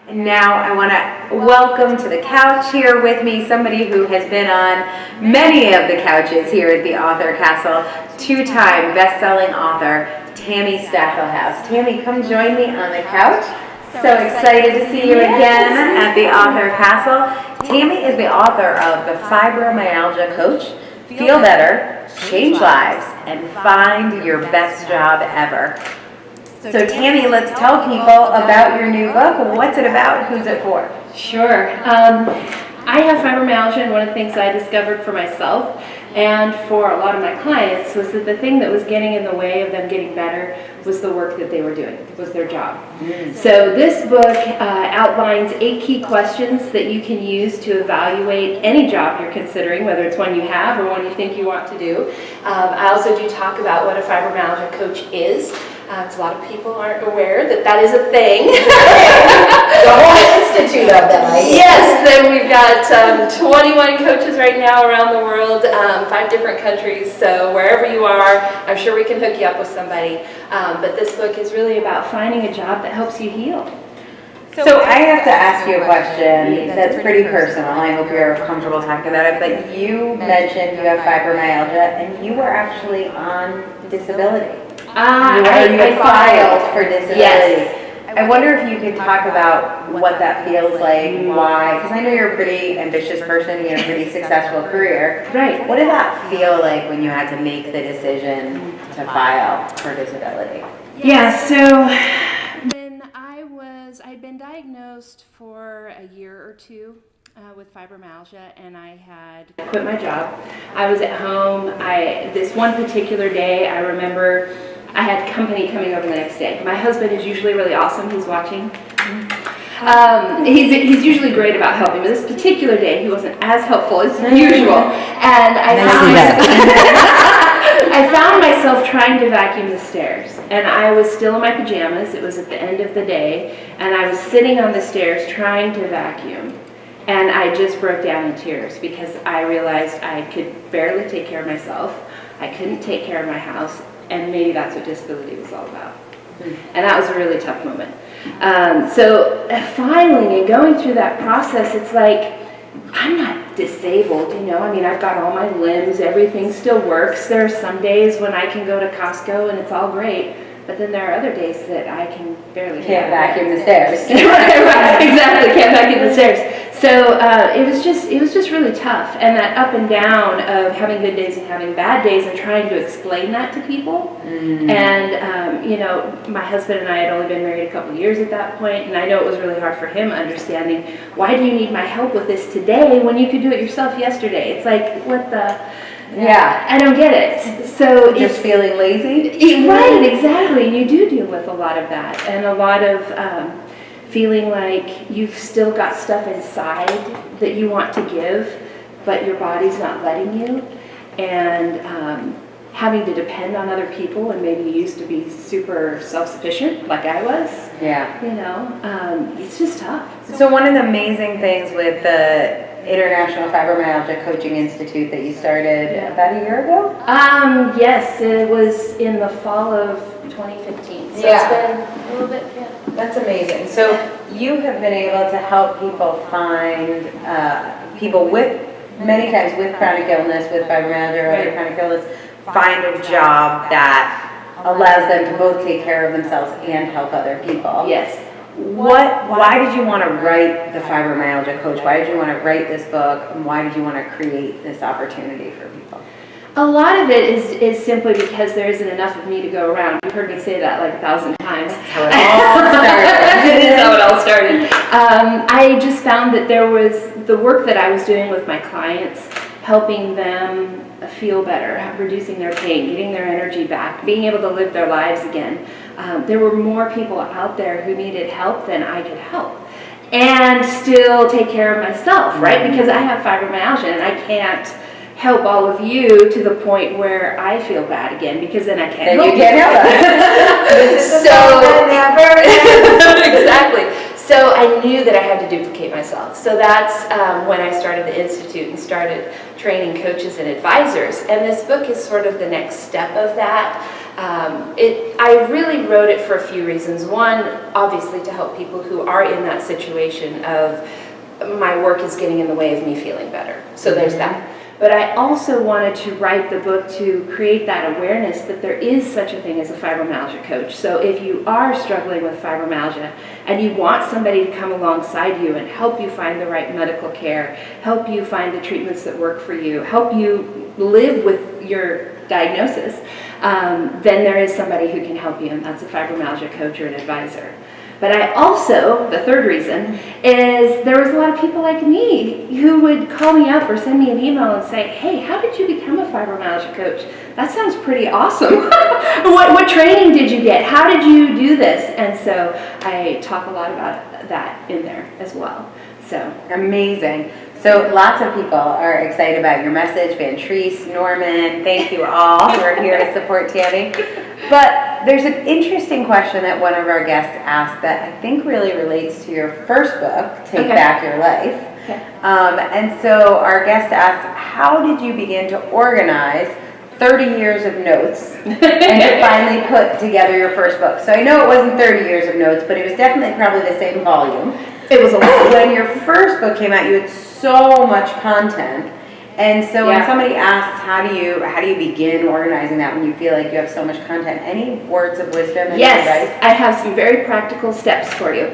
And now I want to welcome to the couch here with me somebody who has been on many of the couches here at the Author Castle, two-time best-selling author, Tami Stackelhouse. Tami, come join me on the couch. So excited to see you again at the Author Castle. Tami is the author of the Fibromyalgia Coach, Feel Better, Change Lives, and Find Your Best Job Ever. So Tami, let's tell people about your new book. What's it about? Who's it for? Sure. I have fibromyalgia, and one of the things I discovered for myself and for a lot of my clients was that the thing that was getting in the way of them getting better was the work that they were doing, was their job. So this book outlines 8 key questions that you can use to evaluate any job you're considering, whether it's one you have or one you think you want to do. I also do talk about what a fibromyalgia coach is. A lot of people aren't aware that that is a thing. The whole institute of them. Yes, then we've got 21 coaches right now around the world, 5 different countries. So wherever you are, I'm sure we can hook you up with somebody. But this book is really about finding a job that helps you heal. So I have to ask you a question that's pretty personal. I hope you're comfortable talking about it. But you mentioned you have fibromyalgia, and you were actually on disability. You filed for disability. Yes. I wonder if you could talk about what that feels like, why, because I know you're a pretty ambitious person, you have a pretty successful career. Right. What did that feel like when you had to make the decision to file for disability? Yeah, so when I'd been diagnosed for a year or two with fibromyalgia, and I had quit my job. I was at home. This one particular day, I remember I had company coming over the next day. My husband is usually really awesome. He's watching. He's usually great about helping, but this particular day he wasn't as helpful as usual. And I found myself trying to vacuum the stairs, and I was still in my pajamas. It was at the end of the day, and I was sitting on the stairs trying to vacuum. And I just broke down in tears because I realized I could barely take care of myself. I couldn't take care of my house, and maybe that's what disability was all about. And that was a really tough moment. So finally, and going through that process, it's like, I'm not disabled, you know. I mean, I've got all my limbs, everything still works. There are some days when I can go to Costco and it's all great. But then there are other days that I can barely can't vacuum the stairs. right, exactly, can't vacuum the stairs. So it was just really tough, and that up and down of having good days and having bad days, and trying to explain that to people. And you know, my husband and I had only been married a couple of years at that point, and I know it was really hard for him understanding, why do you need my help with this today when you could do it yourself yesterday? It's like, what the... Yeah, I don't get it. So just feeling lazy? Right, exactly. And you do deal with a lot of that, and a lot of feeling like you've still got stuff inside that you want to give, but your body's not letting you, and having to depend on other people, and maybe you used to be super self-sufficient like I was. Yeah. You know, it's just tough. So one of the amazing things with the International Fibromyalgia Coaching Institute that you started about a year ago? Yes, it was in the fall of 2015. So it's been a little bit, That's amazing. So you have been able to help people find, people with, many times with chronic illness, with fibromyalgia or other chronic illness, find a job that allows them to both take care of themselves and help other people. Yes. Why did you want to write the Fibromyalgia Coach? Why did you want to write this book? And why did you want to create this opportunity for people? A lot of it is simply because there isn't enough of me to go around. You've heard me say that like 1,000 times. That's how it all started. It is how it all started. I just found that there was the work that I was doing with my clients, helping them feel better, reducing their pain, getting their energy back, being able to live their lives again. There were more people out there who needed help than I could help, and still take care of myself, right? Because I have fibromyalgia, and I can't help all of you to the point where I feel bad again, because then I can't help you. Can't help us. This is never exactly. So I knew that I had to duplicate myself. So that's when I started the Institute and started training coaches and advisors. And this book is sort of the next step of that. I really wrote it for a few reasons. One, obviously to help people who are in that situation of my work is getting in the way of me feeling better. So there's that. But I also wanted to write the book to create that awareness that there is such a thing as a fibromyalgia coach. So if you are struggling with fibromyalgia and you want somebody to come alongside you and help you find the right medical care, help you find the treatments that work for you, help you live with your diagnosis, then there is somebody who can help you, and that's a fibromyalgia coach or an advisor. But I also, the third reason, is there was a lot of people like me who would call me up or send me an email and say, hey, how did you become a fibromyalgia coach? That sounds pretty awesome. What training did you get? How did you do this? And so I talk a lot about that in there as well. So amazing. So lots of people are excited about your message. Vantrice, Norman, thank you all who are here to support Tami. But there's an interesting question that one of our guests asked that I think really relates to your first book, Take Back Your Life. Okay. And so our guest asked, how did you begin to organize 30 years of notes and to finally put together your first book? So I know it wasn't 30 years of notes, but it was definitely probably the same volume. It was a lot. When your first book came out, you had so much content. And so when somebody asks, how do you begin organizing that when you feel like you have so much content? Any words of wisdom and advice? I have some very practical steps for you.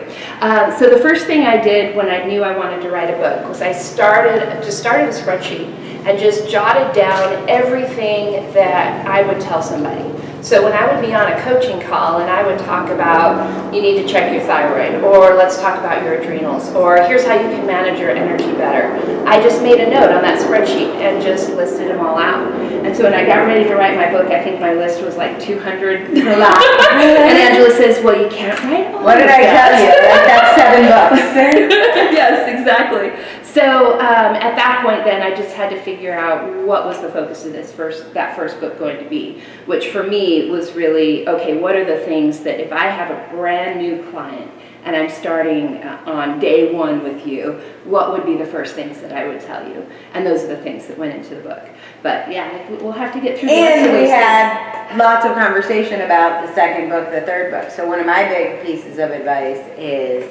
So the first thing I did when I knew I wanted to write a book was I started a spreadsheet and just jotted down everything that I would tell somebody. So when I would be on a coaching call and I would talk about, you need to check your thyroid, or let's talk about your adrenals, or here's how you can manage your energy better, I just made a note on that spreadsheet and just listed them all out. And so when I got ready to write my book, I think my list was like 200. And Angela says, well, you can't write all What did I tell you? Like, that's $7. Yes, exactly. So at that point then I just had to figure out what was the focus of that first book going to be, which for me was really, okay, what are the things that if I have a brand new client and I'm starting on day one with you, what would be the first things that I would tell you? And those are the things that went into the book. But yeah, we'll have to get through the rest of those we had lots of conversation about the second book, the third book. So one of my big pieces of advice is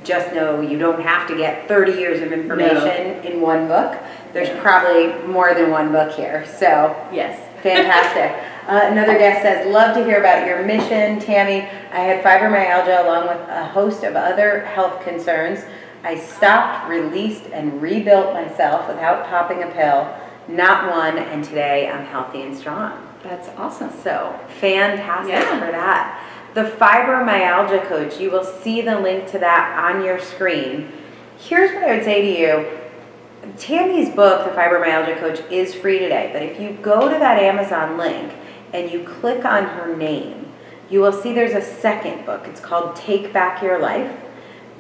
just know you don't have to get 30 years of information in one book. There's probably more than one book here. So yes, fantastic. Another guest says, love to hear about your mission, Tami. I had fibromyalgia along with a host of other health concerns. I stopped, released, and rebuilt myself without popping a pill. Not one, and today I'm healthy and strong. That's awesome. So fantastic for that. The Fibromyalgia Coach, you will see the link to that on your screen. Here's what I would say to you. Tami's book, The Fibromyalgia Coach, is free today, but if you go to that Amazon link and you click on her name, you will see there's a second book. It's called Take Back Your Life.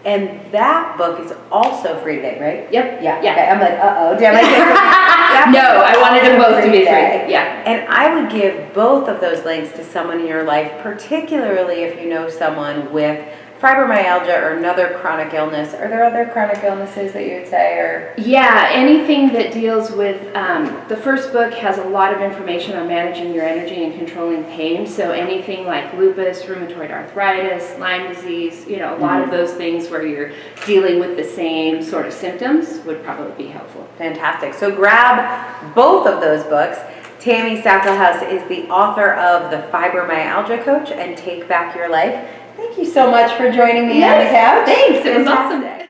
And that book is also free today, right? Yep. Yeah. Okay. I'm like, uh-oh, damn, I get No, I wanted them both to be free. Yeah. And I would give both of those links to someone in your life, particularly if you know someone with fibromyalgia or another chronic illness. Are there other chronic illnesses that you would say? Or yeah, anything that deals with, the first book has a lot of information on managing your energy and controlling pain. So anything like lupus, rheumatoid arthritis, Lyme disease, a lot of those things where you're dealing with the same sort of symptoms would probably be helpful. Fantastic. So grab both of those books. Tami Stackelhouse is the author of The Fibromyalgia Coach and Take Back Your Life. Thank you so much for joining me on the couch. Thanks. It was awesome.